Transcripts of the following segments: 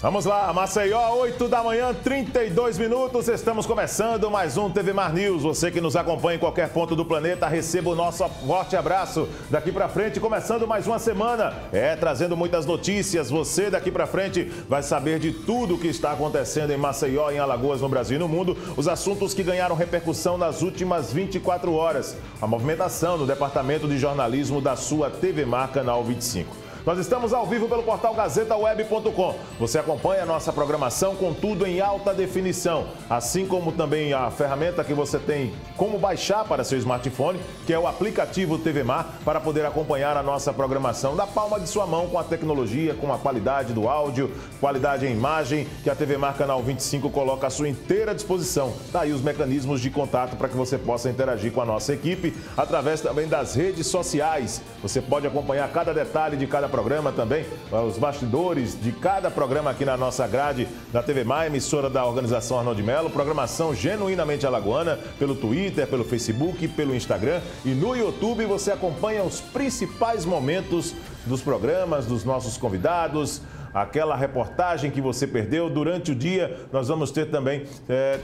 Vamos lá, Maceió, 8 da manhã, 32 minutos. Estamos começando mais um TV Mar News. Você que nos acompanha em qualquer ponto do planeta, receba o nosso forte abraço. Daqui pra frente, começando mais uma semana. Trazendo muitas notícias. Você daqui pra frente vai saber de tudo o que está acontecendo em Maceió, em Alagoas, no Brasil e no mundo. Os assuntos que ganharam repercussão nas últimas 24 horas. A movimentação no departamento de jornalismo da sua TV Mar Canal 25. Nós estamos ao vivo pelo portal gazetaweb.com. Você acompanha a nossa programação com tudo em alta definição, assim como também a ferramenta que você tem como baixar para seu smartphone, que é o aplicativo TV Mar, para poder acompanhar a nossa programação da palma de sua mão, com a tecnologia, com a qualidade do áudio, qualidade em imagem, que a TV Mar Canal 25 coloca à sua inteira disposição. Daí os mecanismos de contato para que você possa interagir com a nossa equipe, através também das redes sociais. Você pode acompanhar cada detalhe de cada programa também, os bastidores de cada programa aqui na nossa grade da TV Mar, emissora da organização Arnaldo Melo, programação genuinamente alagoana, pelo Twitter, pelo Facebook, pelo Instagram e no YouTube você acompanha os principais momentos dos programas, dos nossos convidados, aquela reportagem que você perdeu durante o dia. Nós vamos ter também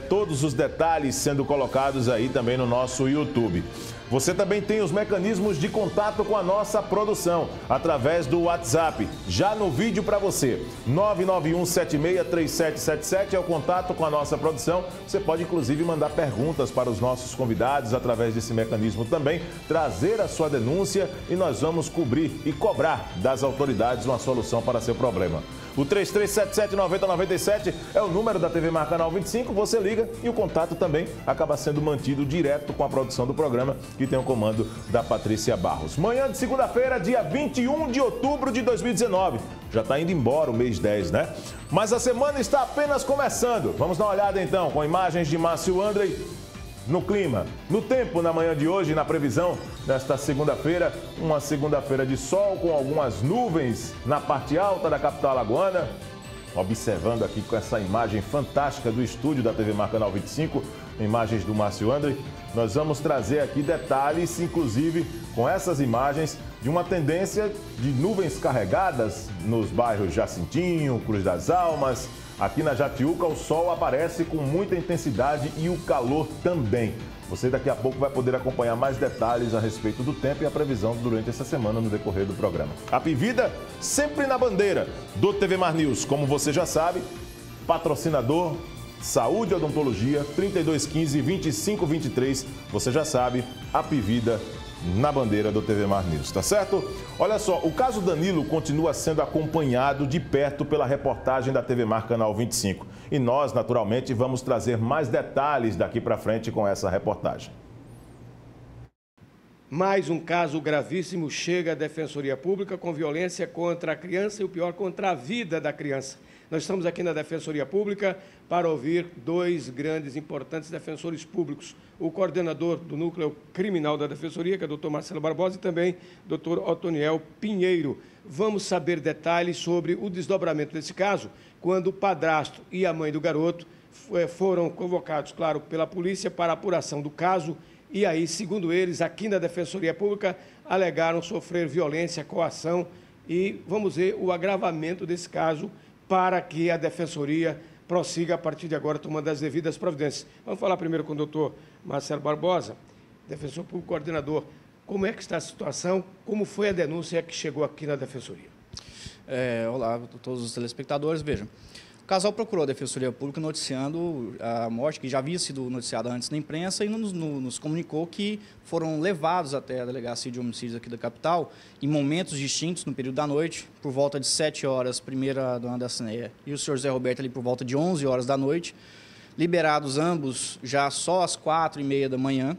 todos os detalhes sendo colocados aí também no nosso YouTube. Você também tem os mecanismos de contato com a nossa produção, através do WhatsApp, já no vídeo para você. 991763777 é o contato com a nossa produção. Você pode, inclusive, mandar perguntas para os nossos convidados através desse mecanismo também, trazer a sua denúncia e nós vamos cobrir e cobrar das autoridades uma solução para seu problema. O 3377-9097 é o número da TV Mar Canal 25, você liga e o contato também acaba sendo mantido direto com a produção do programa, que tem o comando da Patrícia Barros. Manhã de segunda-feira, dia 21 de outubro de 2019. Já está indo embora o mês 10, né? Mas a semana está apenas começando. Vamos dar uma olhada então com imagens de Márcio Andrei. No clima, no tempo na manhã de hoje, na previsão desta segunda-feira, uma segunda-feira de sol com algumas nuvens na parte alta da capital alagoana. Observando aqui com essa imagem fantástica do estúdio da TV Mar Canal 25, imagens do Márcio Andrei, nós vamos trazer aqui detalhes, inclusive com essas imagens, de uma tendência de nuvens carregadas nos bairros Jacintinho, Cruz das Almas. Aqui na Jatiuca o sol aparece com muita intensidade e o calor também. Você daqui a pouco vai poder acompanhar mais detalhes a respeito do tempo e a previsão durante essa semana no decorrer do programa. Apivida sempre na bandeira do TV Mar News. Como você já sabe, patrocinador Saúde e Odontologia 3215-2523. Você já sabe, Apivida na bandeira do TV Mar News, tá certo? Olha só, o caso Danilo continua sendo acompanhado de perto pela reportagem da TV Mar Canal 25. E nós, naturalmente, vamos trazer mais detalhes daqui para frente com essa reportagem. Mais um caso gravíssimo chega à Defensoria Pública com violência contra a criança e o pior, contra a vida da criança. Nós estamos aqui na Defensoria Pública para ouvir dois grandes, importantes defensores públicos. O coordenador do Núcleo Criminal da Defensoria, que é o doutor Marcelo Barbosa, e também o doutor Otoniel Pinheiro. Vamos saber detalhes sobre o desdobramento desse caso, quando o padrasto e a mãe do garoto foram convocados, claro, pela polícia para a apuração do caso. E aí, segundo eles, aqui na Defensoria Pública, alegaram sofrer violência, coação e vamos ver o agravamento desse caso para que a Defensoria prossiga a partir de agora tomando as devidas providências. Vamos falar primeiro com o doutor Marcelo Barbosa, defensor público coordenador. Como é que está a situação? Como foi a denúncia que chegou aqui na Defensoria? Olá a todos os telespectadores. Vejam, o casal procurou a Defensoria Pública noticiando a morte, que já havia sido noticiada antes na imprensa, e nos comunicou que foram levados até a Delegacia de Homicídios aqui da capital, em momentos distintos, no período da noite, por volta de 7 horas, primeira a dona da Cineia e o senhor Zé Roberto ali por volta de 11 horas da noite, liberados ambos já só às 4h30 da manhã,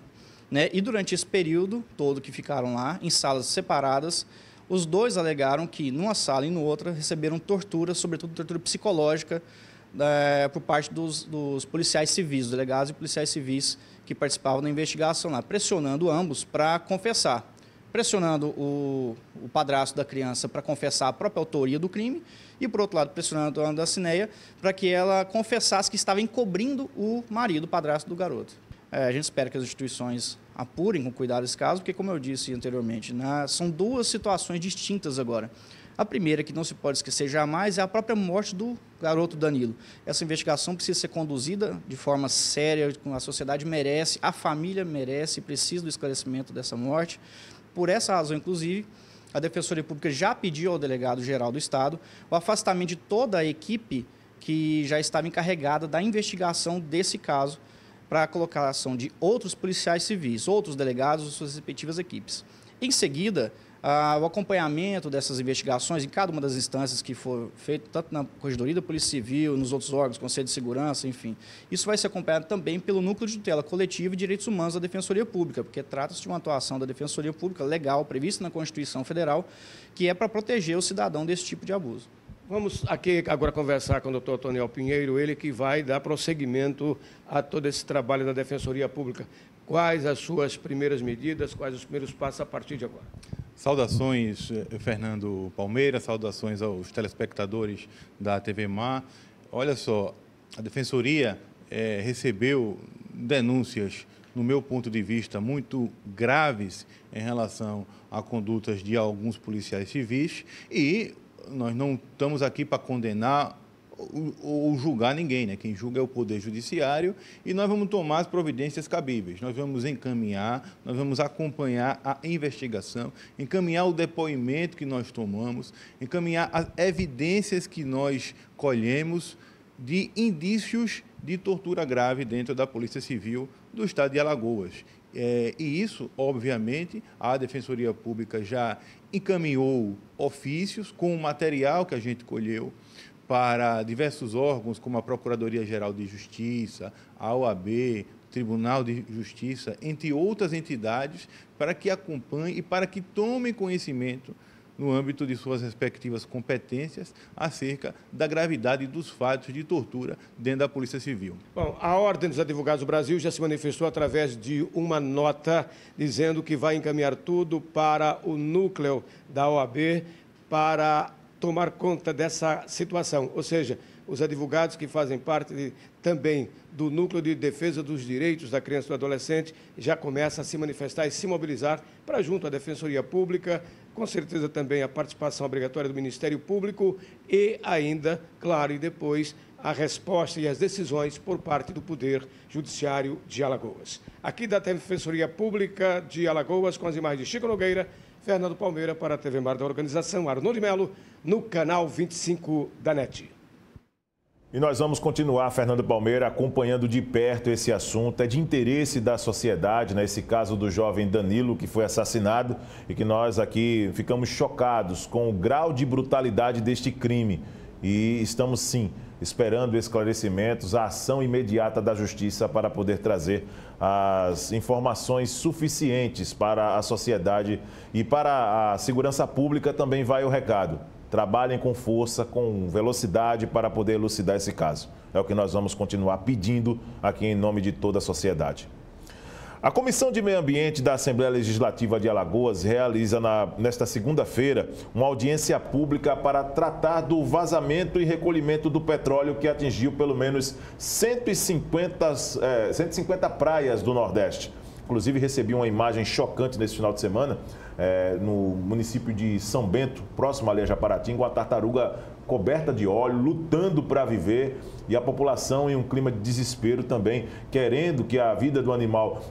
né? E durante esse período todo que ficaram lá, em salas separadas, os dois alegaram que, numa sala e noutra, receberam tortura, sobretudo tortura psicológica, por parte dos policiais civis, dos delegados e policiais civis que participavam da investigação lá, pressionando ambos para confessar. Pressionando o padrasto da criança para confessar a própria autoria do crime e, por outro lado, pressionando a dona da Cineia para que ela confessasse que estava encobrindo o marido, o padrasto do garoto. A gente espera que as instituições apurem com cuidado esse caso, porque, como eu disse anteriormente, são duas situações distintas agora. A primeira, que não se pode esquecer jamais, é a própria morte do garoto Danilo. Essa investigação precisa ser conduzida de forma séria, a sociedade merece, a família merece, precisa do esclarecimento dessa morte. Por essa razão, inclusive, a Defensoria Pública já pediu ao delegado-geral do Estado o afastamento de toda a equipe que já estava encarregada da investigação desse caso, para a colocação de outros policiais civis, outros delegados de suas respectivas equipes. Em seguida, o acompanhamento dessas investigações em cada uma das instâncias que for feito, tanto na Corregedoria da Polícia Civil, nos outros órgãos, Conselho de Segurança, enfim. Isso vai ser acompanhado também pelo Núcleo de Tutela Coletiva e Direitos Humanos da Defensoria Pública, porque trata-se de uma atuação da Defensoria Pública legal, prevista na Constituição Federal, que é para proteger o cidadão desse tipo de abuso. Vamos aqui agora conversar com o doutor Toniel Pinheiro, ele que vai dar prosseguimento a todo esse trabalho da Defensoria Pública. Quais as suas primeiras medidas, quais os primeiros passos a partir de agora? Saudações, Fernando Palmeira, saudações aos telespectadores da TV Mar. Olha só, a Defensoria recebeu denúncias, no meu ponto de vista, muito graves em relação a condutas de alguns policiais civis e nós não estamos aqui para condenar ou julgar ninguém, né? Quem julga é o Poder Judiciário e nós vamos tomar as providências cabíveis. Nós vamos encaminhar, nós vamos acompanhar a investigação, encaminhar o depoimento que nós tomamos, encaminhar as evidências que nós colhemos de indícios de tortura grave dentro da Polícia Civil do Estado de Alagoas. E isso, obviamente, a Defensoria Pública já encaminhou ofícios com o material que a gente colheu para diversos órgãos, como a Procuradoria-Geral de Justiça, a OAB, Tribunal de Justiça, entre outras entidades, para que acompanhem e para que tomem conhecimento no âmbito de suas respectivas competências, acerca da gravidade dos fatos de tortura dentro da Polícia Civil. Bom, a Ordem dos Advogados do Brasil já se manifestou através de uma nota dizendo que vai encaminhar tudo para o núcleo da OAB para tomar conta dessa situação, ou seja, os advogados que fazem parte também do Núcleo de Defesa dos Direitos da Criança e do Adolescente já começam a se manifestar e se mobilizar para junto à Defensoria Pública, com certeza também a participação obrigatória do Ministério Público e ainda, claro, e depois a resposta e as decisões por parte do Poder Judiciário de Alagoas. Aqui da Defensoria Pública de Alagoas, com as imagens de Chico Nogueira, Fernando Palmeira para a TV Mar da organização Arnoldo Melo, no canal 25 da NET. E nós vamos continuar, Fernando Palmeira, acompanhando de perto esse assunto. É de interesse da sociedade, né? Esse caso do jovem Danilo, que foi assassinado e que nós aqui ficamos chocados com o grau de brutalidade deste crime. E estamos, sim, esperando esclarecimentos, a ação imediata da Justiça para poder trazer as informações suficientes para a sociedade e para a segurança pública também vai o recado. Trabalhem com força, com velocidade para poder elucidar esse caso. É o que nós vamos continuar pedindo aqui em nome de toda a sociedade. A Comissão de Meio Ambiente da Assembleia Legislativa de Alagoas realiza nesta segunda-feira uma audiência pública para tratar do vazamento e recolhimento do petróleo que atingiu pelo menos 150 praias do Nordeste. Inclusive, recebi uma imagem chocante nesse final de semana, no município de São Bento, próximo ali a Japaratinga, uma tartaruga coberta de óleo, lutando para viver, e a população em um clima de desespero também, querendo que a vida do animal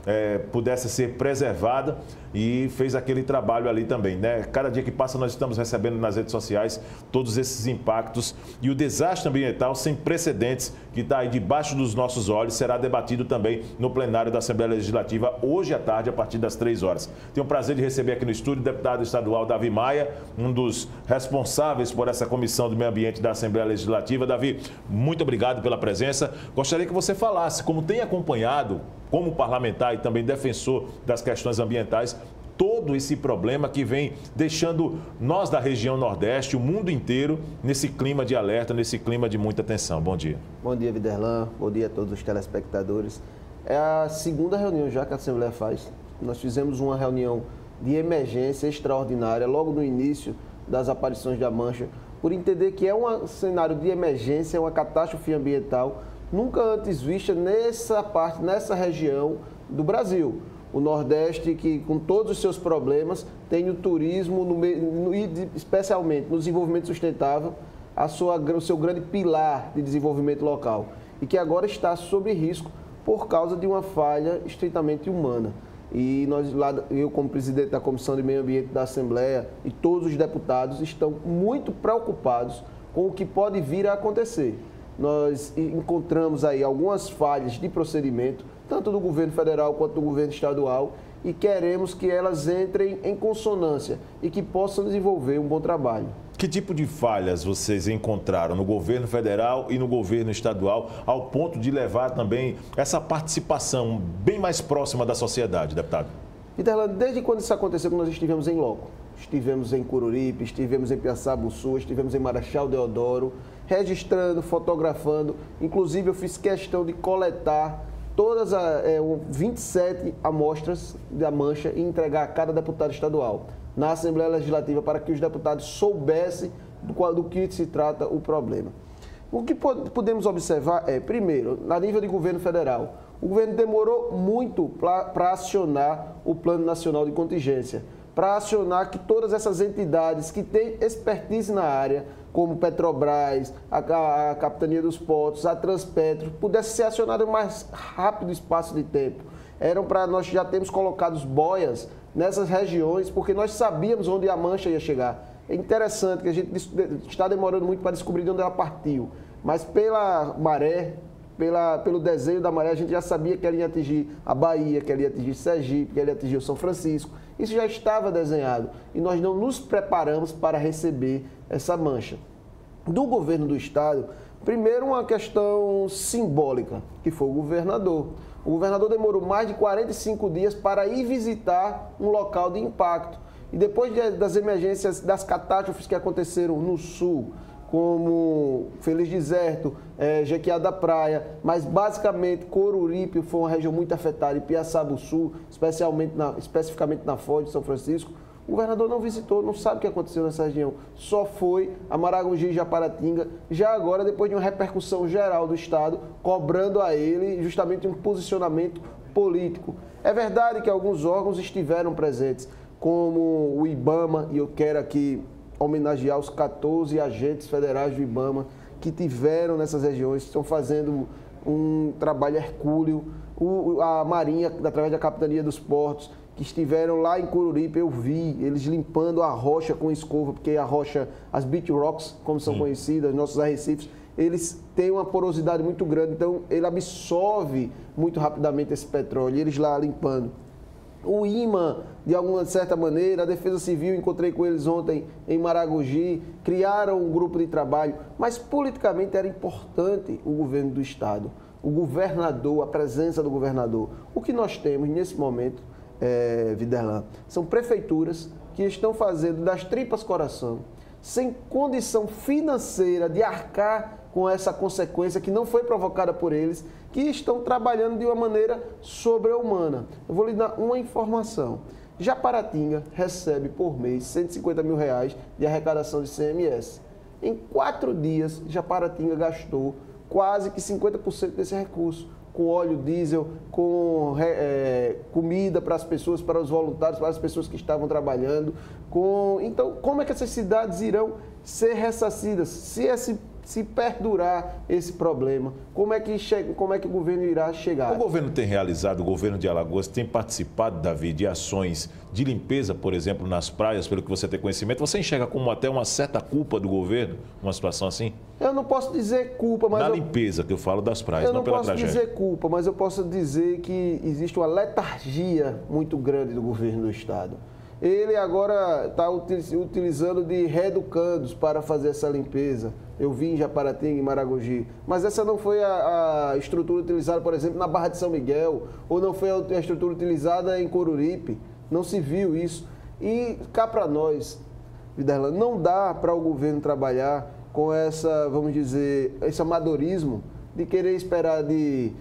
pudesse ser preservada, e fez aquele trabalho ali também, né? Cada dia que passa nós estamos recebendo nas redes sociais todos esses impactos, e o desastre ambiental sem precedentes que está aí debaixo dos nossos olhos será debatido também no plenário da Assembleia Legislativa hoje à tarde, a partir das 3 horas. Tenho o prazer de receber aqui no estúdio o deputado estadual Davi Maia, um dos responsáveis por essa Comissão do Meio Ambiente da Assembleia Legislativa. Davi, muito obrigado pela presença. Gostaria que você falasse como tem acompanhado, como parlamentar e também defensor das questões ambientais, todo esse problema que vem deixando nós da região Nordeste, o mundo inteiro, nesse clima de alerta, nesse clima de muita tensão. Bom dia. Bom dia, Viderlan. Bom dia a todos os telespectadores. É a segunda reunião já que a Assembleia faz. Nós fizemos uma reunião de emergência extraordinária logo no início das aparições da mancha, por entender que é um cenário de emergência, uma catástrofe ambiental nunca antes vista nessa região do Brasil. O Nordeste, que com todos os seus problemas, tem o turismo, especialmente no desenvolvimento sustentável, o seu grande pilar de desenvolvimento local. E que agora está sob risco por causa de uma falha estritamente humana. E eu, como presidente da Comissão de Meio Ambiente da Assembleia, e todos os deputados estão muito preocupados com o que pode vir a acontecer. Nós encontramos aí algumas falhas de procedimento, tanto do governo federal quanto do governo estadual, e queremos que elas entrem em consonância e que possam desenvolver um bom trabalho. Que tipo de falhas vocês encontraram no governo federal e no governo estadual, ao ponto de levar também essa participação bem mais próxima da sociedade, deputado? Viderlan, desde quando isso aconteceu, nós estivemos em loco. Estivemos em Coruripe, estivemos em Piaçabuçu, estivemos em Marechal Deodoro, registrando, fotografando. Inclusive, eu fiz questão de coletar todas as 27 amostras da mancha e entregar a cada deputado estadual na Assembleia Legislativa para que os deputados soubessem do que se trata o problema. O que podemos observar é, primeiro, na nível de governo federal, o governo demorou muito para acionar o Plano Nacional de Contingência, para acionar que todas essas entidades que têm expertise na área, como Petrobras, a Capitania dos Portos, a Transpetro, pudessem ser acionadas em mais rápido espaço de tempo. Eram para nós já termos colocado boias nessas regiões, porque nós sabíamos onde a mancha ia chegar. É interessante que a gente está demorando muito para descobrir de onde ela partiu, mas pela maré, pelo desenho da maré, a gente já sabia que ela ia atingir a Bahia, que ela ia atingir Sergipe, que ela ia atingir o São Francisco. Isso já estava desenhado e nós não nos preparamos para receber essa mancha. Do governo do estado, primeiro uma questão simbólica, que foi o governador. O governador demorou mais de 45 dias para ir visitar um local de impacto. E depois das emergências, das catástrofes que aconteceram no sul, como Feliz Deserto, Jequiá da Praia, mas basicamente Coruripe foi uma região muito afetada, e Piaçabuçu, especificamente na Foz de São Francisco, o governador não visitou, não sabe o que aconteceu nessa região. Só foi a Maragogi e Japaratinga, já agora depois de uma repercussão geral do Estado, cobrando a ele justamente um posicionamento político. É verdade que alguns órgãos estiveram presentes, como o IBAMA, e eu quero aqui homenagear os 14 agentes federais do IBAMA que tiveram nessas regiões, estão fazendo um trabalho hercúleo, a Marinha, através da Capitania dos Portos, que estiveram lá em Coruripe, eu vi eles limpando a rocha com escova, porque a rocha, as beach rocks, como são conhecidas, nossos arrecifes, eles têm uma porosidade muito grande, então ele absorve muito rapidamente esse petróleo, e eles lá limpando. O IMA, de alguma certa maneira, a Defesa Civil, encontrei com eles ontem em Maragogi, criaram um grupo de trabalho, mas politicamente era importante o governo do Estado, o governador, a presença do governador. O que nós temos nesse momento, Viderlan, são prefeituras que estão fazendo das tripas coração, sem condição financeira de arcar com essa consequência que não foi provocada por eles, que estão trabalhando de uma maneira sobre-humana. Eu vou lhe dar uma informação. Japaratinga recebe por mês R$150 mil de arrecadação de CMS. Em 4 dias, Japaratinga gastou quase que 50% desse recurso, com óleo diesel, com comida para as pessoas, para os voluntários, para as pessoas que estavam trabalhando. Então, como é que essas cidades irão ser ressarcidas se perdurar esse problema? Como é que o governo irá chegar? O governo tem realizado, o governo de Alagoas tem participado, Davi, de ações de limpeza, por exemplo, nas praias, pelo que você tem conhecimento. Você enxerga como até uma certa culpa do governo, uma situação assim? Eu não posso dizer culpa, mas... Na limpeza, que eu falo das praias, não pela tragédia. Eu não posso dizer culpa, mas eu posso dizer que existe uma letargia muito grande do governo do Estado. Ele agora está utilizando de reeducandos para fazer essa limpeza. Eu vi em Japaratinga, em Maragogi. Mas essa não foi a estrutura utilizada, por exemplo, na Barra de São Miguel, ou não foi a estrutura utilizada em Coruripe. Não se viu isso. E cá para nós, Viderlan, não dá para o governo trabalhar com essa, vamos dizer, esse amadorismo de querer esperar de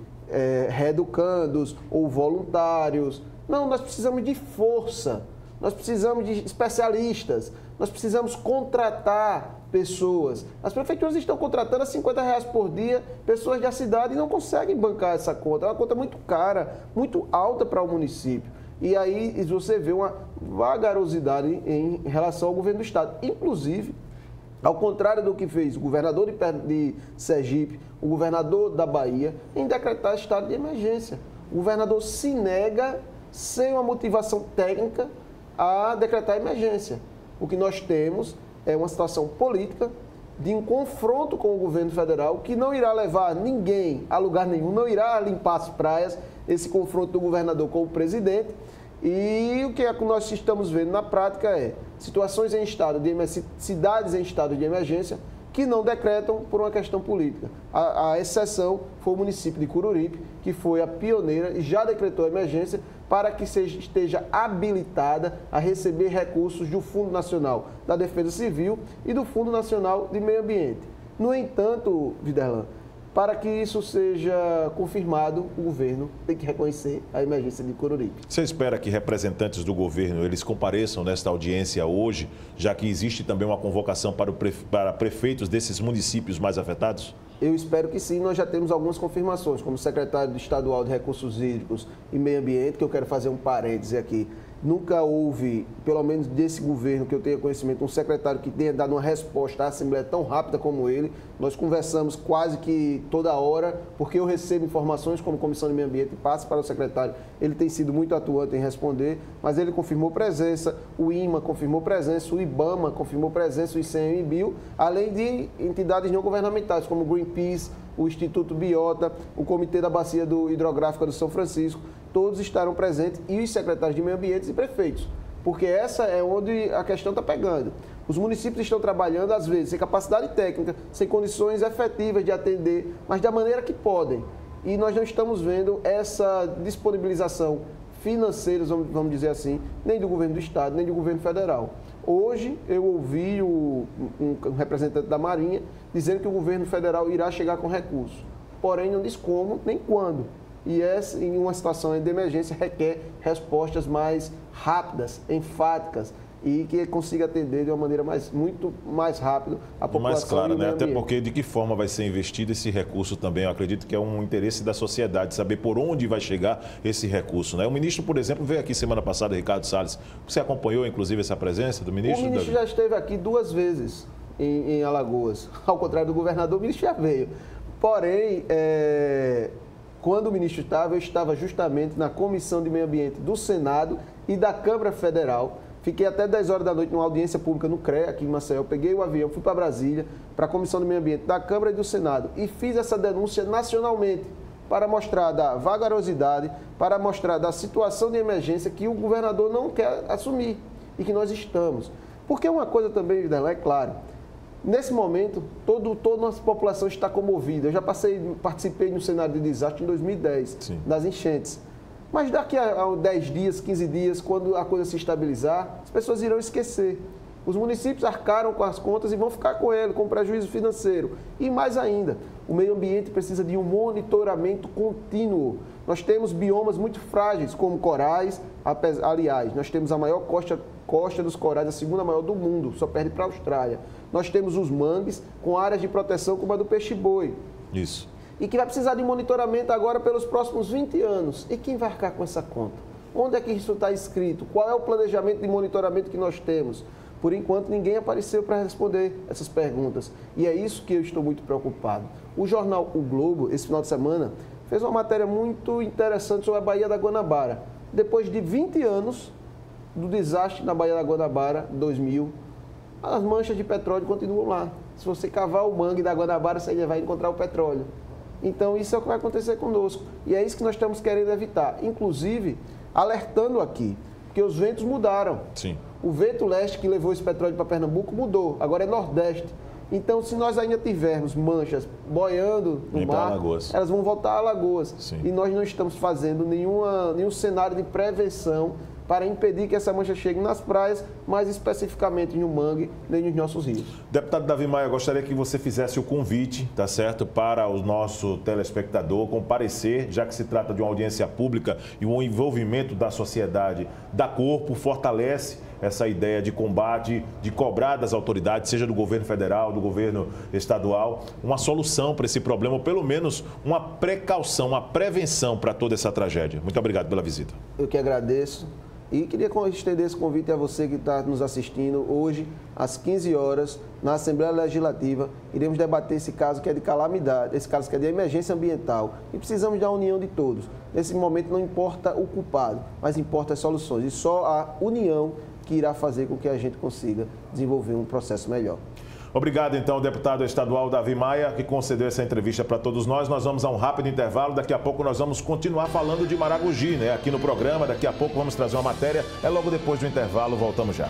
reeducandos ou voluntários. Não, nós precisamos de força. Nós precisamos de especialistas, nós precisamos contratar pessoas. As prefeituras estão contratando a R$50 por dia pessoas da cidade e não conseguem bancar essa conta. É uma conta muito cara, muito alta para o município. E aí você vê uma vagarosidade em relação ao governo do Estado. Inclusive, ao contrário do que fez o governador de Sergipe, o governador da Bahia, em decretar estado de emergência. O governador se nega, sem uma motivação técnica, a decretar emergência. O que nós temos é uma situação política de um confronto com o governo federal que não irá levar ninguém a lugar nenhum, não irá limpar as praias, esse confronto do governador com o presidente. E o que nós estamos vendo na prática é situações em estado de cidades em estado de emergência que não decretam por uma questão política. A exceção foi o município de Coruripe, que foi a pioneira e já decretou emergência para que esteja habilitada a receber recursos do Fundo Nacional da Defesa Civil e do Fundo Nacional de Meio Ambiente. No entanto, Viderlan, para que isso seja confirmado, o governo tem que reconhecer a emergência de Coruripe. Você espera que representantes do governo eles compareçam nesta audiência hoje, já que existe também uma convocação para prefeitos desses municípios mais afetados? Eu espero que sim, nós já temos algumas confirmações, como o secretário estadual de Recursos Hídricos e Meio Ambiente, que eu quero fazer um parêntese aqui. Nunca houve, pelo menos desse governo que eu tenha conhecimento, um secretário que tenha dado uma resposta à Assembleia tão rápida como ele. Nós conversamos quase que toda hora, porque eu recebo informações como Comissão de Meio Ambiente e passo para o secretário. Ele tem sido muito atuante em responder, mas ele confirmou presença, o IMA confirmou presença, o IBAMA confirmou presença, o ICMBio, além de entidades não governamentais, como o Greenpeace, o Instituto Biota, o Comitê da Bacia Hidrográfica do São Francisco, todos estarão presentes, e os secretários de Meio Ambiente e prefeitos, porque essa é onde a questão está pegando. Os municípios estão trabalhando, às vezes, sem capacidade técnica, sem condições efetivas de atender, mas da maneira que podem. E nós não estamos vendo essa disponibilização financeira, vamos dizer assim, nem do governo do Estado, nem do governo federal. Hoje, eu ouvi um representante da Marinha dizendo que o governo federal irá chegar com recursos, porém não diz como nem quando. E em uma situação de emergência requer respostas mais rápidas, enfáticas e que consiga atender de uma maneira muito mais rápida a população. Mais clara, né? Até porque de que forma vai ser investido esse recurso também, eu acredito que é um interesse da sociedade, saber por onde vai chegar esse recurso, né? O ministro, por exemplo, veio aqui semana passada, Ricardo Salles. Você acompanhou, inclusive, essa presença do ministro? O ministro já esteve aqui 2 vezes em Alagoas. Ao contrário do governador, o ministro já veio. Porém, quando o ministro estava, eu estava justamente na Comissão de Meio Ambiente do Senado e da Câmara Federal. Fiquei até 10 horas da noite numa audiência pública no CREA, aqui em Maceió. Peguei o avião, fui para Brasília, para a Comissão de Meio Ambiente da Câmara e do Senado. E fiz essa denúncia nacionalmente para mostrar da vagarosidade, para mostrar da situação de emergência que o governador não quer assumir e que nós estamos. Porque uma coisa também, Viderlan, é claro, nesse momento, toda a nossa população está comovida. Eu já participei no cenário de desastre em 2010, Sim. das enchentes. Mas daqui a 10 dias, 15 dias, quando a coisa se estabilizar, as pessoas irão esquecer. Os municípios arcaram com as contas e vão ficar com ele, com prejuízo financeiro. E mais ainda, o meio ambiente precisa de um monitoramento contínuo. Nós temos biomas muito frágeis, como corais. Aliás, nós temos a maior costa dos corais, a segunda maior do mundo, só perde para a Austrália. Nós temos os mangues com áreas de proteção como a do peixe-boi. Isso. E que vai precisar de monitoramento agora pelos próximos 20 anos. E quem vai arcar com essa conta? Onde é que isso está escrito? Qual é o planejamento de monitoramento que nós temos? Por enquanto, ninguém apareceu para responder essas perguntas. E é isso que eu estou muito preocupado. O jornal O Globo, esse final de semana, fez uma matéria muito interessante sobre a Baía da Guanabara. Depois de 20 anos do desastre na Baía da Guanabara, 2000, as manchas de petróleo continuam lá. Se você cavar o mangue da Guanabara, você ainda vai encontrar o petróleo. Então, isso é o que vai acontecer conosco. E é isso que nós estamos querendo evitar. Inclusive, alertando aqui, porque os ventos mudaram. Sim. O vento leste que levou esse petróleo para Pernambuco mudou. Agora é nordeste. Então, se nós ainda tivermos manchas boiando no mar, elas vão voltar a Alagoas. Sim. E nós não estamos fazendo nenhum cenário de prevenção para impedir que essa mancha chegue nas praias, mais especificamente no mangue, nem nos nossos rios. Deputado Davi Maia, eu gostaria que você fizesse o convite, tá certo, para o nosso telespectador comparecer, já que se trata de uma audiência pública e um envolvimento da sociedade, da corpo, fortalece essa ideia de combate, de cobrar das autoridades, seja do governo federal, do governo estadual, uma solução para esse problema, ou pelo menos uma precaução, uma prevenção para toda essa tragédia. Muito obrigado pela visita. Eu que agradeço. E queria estender esse convite a você que está nos assistindo. Hoje, às 15 horas, na Assembleia Legislativa, iremos debater esse caso que é de calamidade, esse caso que é de emergência ambiental. E precisamos da união de todos. Nesse momento não importa o culpado, mas importa as soluções. E só a união que irá fazer com que a gente consiga desenvolver um processo melhor. Obrigado, então, ao deputado estadual Davi Maia, que concedeu essa entrevista para todos nós. Nós vamos a um rápido intervalo. Daqui a pouco nós vamos continuar falando de Maragogi, né? Aqui no programa. Daqui a pouco vamos trazer uma matéria. É logo depois do intervalo. Voltamos já.